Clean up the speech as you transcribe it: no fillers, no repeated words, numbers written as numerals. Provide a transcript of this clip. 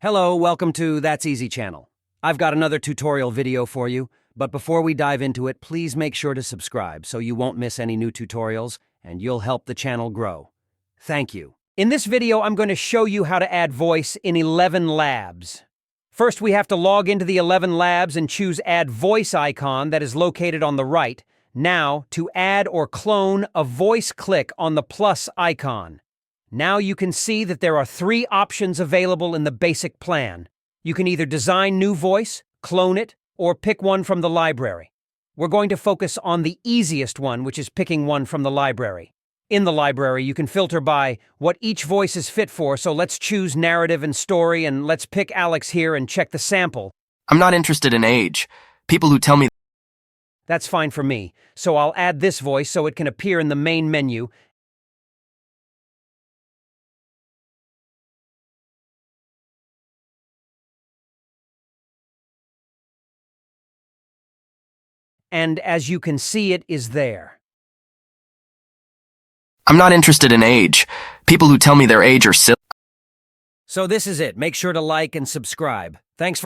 Hello, welcome to That's Easy channel. I've got another tutorial video for you, but before we dive into it, please make sure to subscribe so you won't miss any new tutorials and you'll help the channel grow. Thank you. In this video, I'm going to show you how to add voice in 11labs. First, we have to log into the 11labs and choose Add Voice icon that is located on the right. Now, to add or clone a voice, click on the plus icon. Now you can see that there are 3 options available in the basic plan. You can either design new voice, clone it, or pick one from the library. We're going to focus on the easiest one, which is picking one from the library. In the library, you can filter by what each voice is fit for, so let's choose narrative and story, and let's pick Alex here and check the sample. I'm not interested in age. People who tell me... That's fine for me, so I'll add this voice so it can appear in the main menu. And as you can see, it is there. I'm not interested in age. People who tell me their age are silly. So this is it. Make sure to like and subscribe. Thanks for